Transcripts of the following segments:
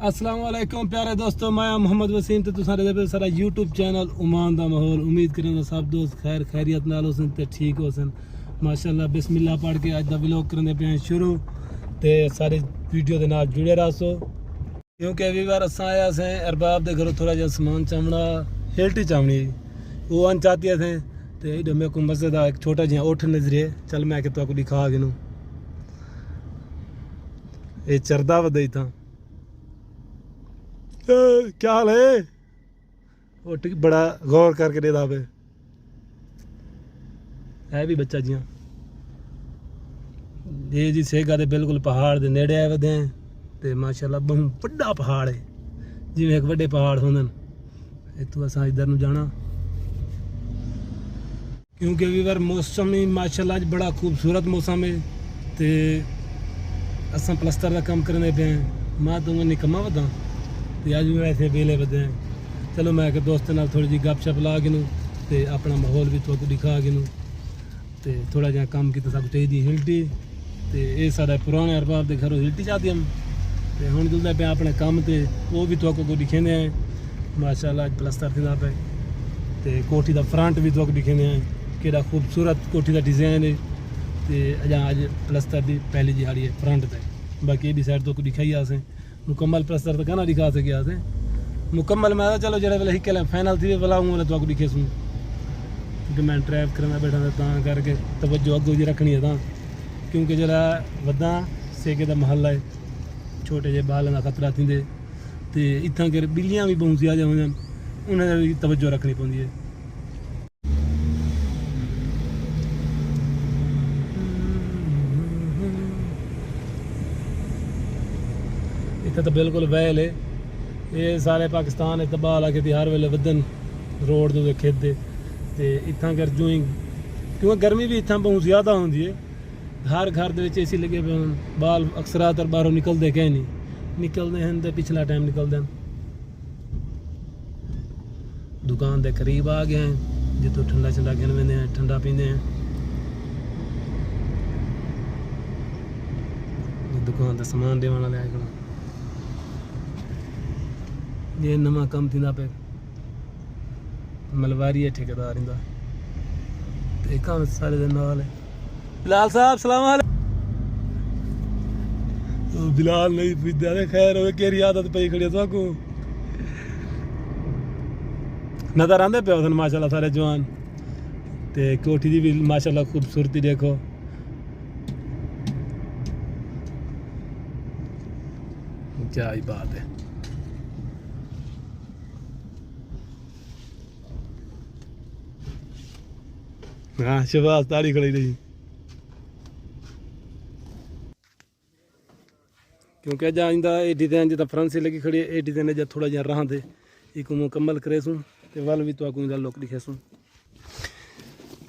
अस्सलाम वालेकुम प्यारे दोस्तों, मैं मोहम्मद वसीम तो सारे सारा यूट्यूब चैनल उमान दा माहौल। उम्मीद करें सब दोस्त खैर खैरियत नाल हो सन ते ठीक हो सन। माशाल्लाह बिस्मिल्लाह पढ़ के अज दा व्लॉग करने पे शुरू ते सारी वीडियो के नाल जुड़े रहो क्योंकि अभी बार अस आया से अरबाब के घरों थोड़ा जहा समान चावना हेल्टी चावनी वो अन चाहती थे तो इधर मेरे को मस्जिद एक छोटा जिहा उठ नजरे चल मैं तो दिखा गिनू ये चरदा वदई था। क्या हाल है? वो बड़ा गौर करके दे दा पे है भी बच्चा जियां ये जी सेगा दे बिल्कुल पहाड़ दे नेड़े आए वदे हैं ते माशाल्लाह बहुत बड़ा पहाड़ है जिवें एक बड़े पहाड़ होंदन। इतों असां इधर नूं जाना क्योंकि अभी बार मौसम ही माशाल्लाह अज बड़ा खूबसूरत मौसम है ते असां प्लस्तर का काम करने पे हैं। मैं तो निकम्मा वदा ते अज भी वैसे बेले बदे हैं। चलो मैं दोस्त नाल थोड़ी जी गपशप ला गिनू ते अपना माहौल भी तुहानू दिखा गिनू ते थोड़ा जहा काम की सब चाहिए हिल्टी ते ये सारा पुराने अरबाब के घरों हिल्टी चाहती हम ते हुण जुलदे पे अपने काम ते वो भी तुहानू को दिखेंदे हैं। माशाल्लाह अज प्लस्तर थींदा पे ते कोठी दा फ्रंट भी तुहानू दिखेंदे हैं केड़ा खूबसूरत कोठी दा डिज़ाइन है ते अज प्लस्तर दी पहली दिहाड़ी है फ्रंट ते। बाकी ये भी साइड तो दिखाई आसे मुकम्मल प्लस्तर तो कहना दिखा सके आसे मुकम्मल मैं चलो जरा वेले हिकल फाइनल थी वाला हूँ तो दिखे सूँ क्योंकि मैं ड्राइव करना बैठा था करके तवज्जो अगों जी रखनी है था क्योंकि जरा वदा सेके का महल है छोटे जे बाल का खतरा थी तो इतना कर बिल्लियाँ भी बहुत ज़्यादा हो उन्हें भी तवज्जो रखनी पौंदी है। इतना तो बिल्कुल वैल है ये सारे पाकिस्तान तबाह के हर वेले वदन रोड तो खेदे तो इतना कर जूँ क्योंकि गर्मी भी इतना बहुत ज़्यादा होंगी है हर घर ए सी लगे पे हों बाल अक्सरातर बाहरों निकलते कहीं नहीं निकलते हैं तो पिछला टाइम निकलते हैं। दुकान के करीब आ गए हैं जितों ठंडा ठंडा गिन वेंदे हैं ठंडा पींदे हैं। दुकान का समान देवन वाले आए ये नवा कम थी पे मलवारी है ठेकेदार इंदा ते काम सारे दिन नाल है। बिलाल साहब सलाम अलैकुम। बिलाल नहीं पुछदा ने खैर हो केरी आदत पई खड़ी तो को नजर आंदे पे उधर माशाल्लाह सारे जवान ते कोठी दी भी माशाल्लाह खूबसूरती देखो क्या ही बात है। हाँ शबाज तारी खड़ी रही क्योंकि अजा इंदा ये डिजाइन जितना फ्रंट से लगी खड़ी है ये डिजाइन अजा थोड़ा जहा रहा थे एक मुकम्मल करे सूँ तो वाल भी तो आकू इंदा लुक दिखे सूँ।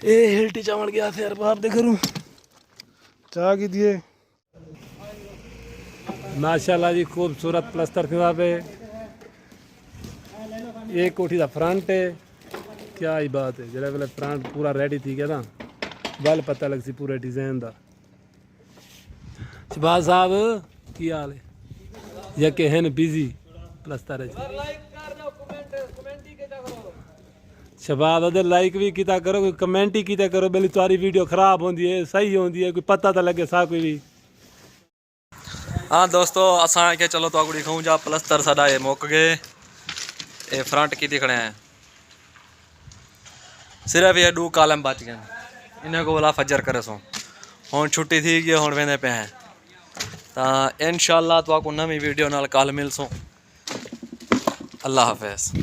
ये हिल्टी चावल गया थे अरबाब दे घरों चाह की दिए माशाल्लाह जी खूबसूरत प्लस्तर थी पे ये कोठी का फ्रंट है क्या ही बात है जरा वेले फ्रंट पूरा रेडी थी गया था वल पता लग सी पूरे डिजाइन का। शबाज साहब की हाल है यके हैं बिजी प्लस्तर शबाज अदर लाइक भी किता करो कोई कमेंट ही किता करो बेली तुम्हारी वीडियो खराब होती है सही होती है कोई पता तो लगे सा कोई भी। हाँ दोस्तों असा के चलो तो आगू दिखाऊँ जा प्लस्तर साडा ये मुक गए ये फ्रंट की दिखने हैं सिर्फ ये 2 कालम बच गए इन्हें को बोला फजर करे सो हुण छुट्टी थी गई हुण वेंदे पे हैं तो इंशाअल्लाह तो आपको नवी वीडियो नाल कल मिल सो। अल्लाह हाफिज़।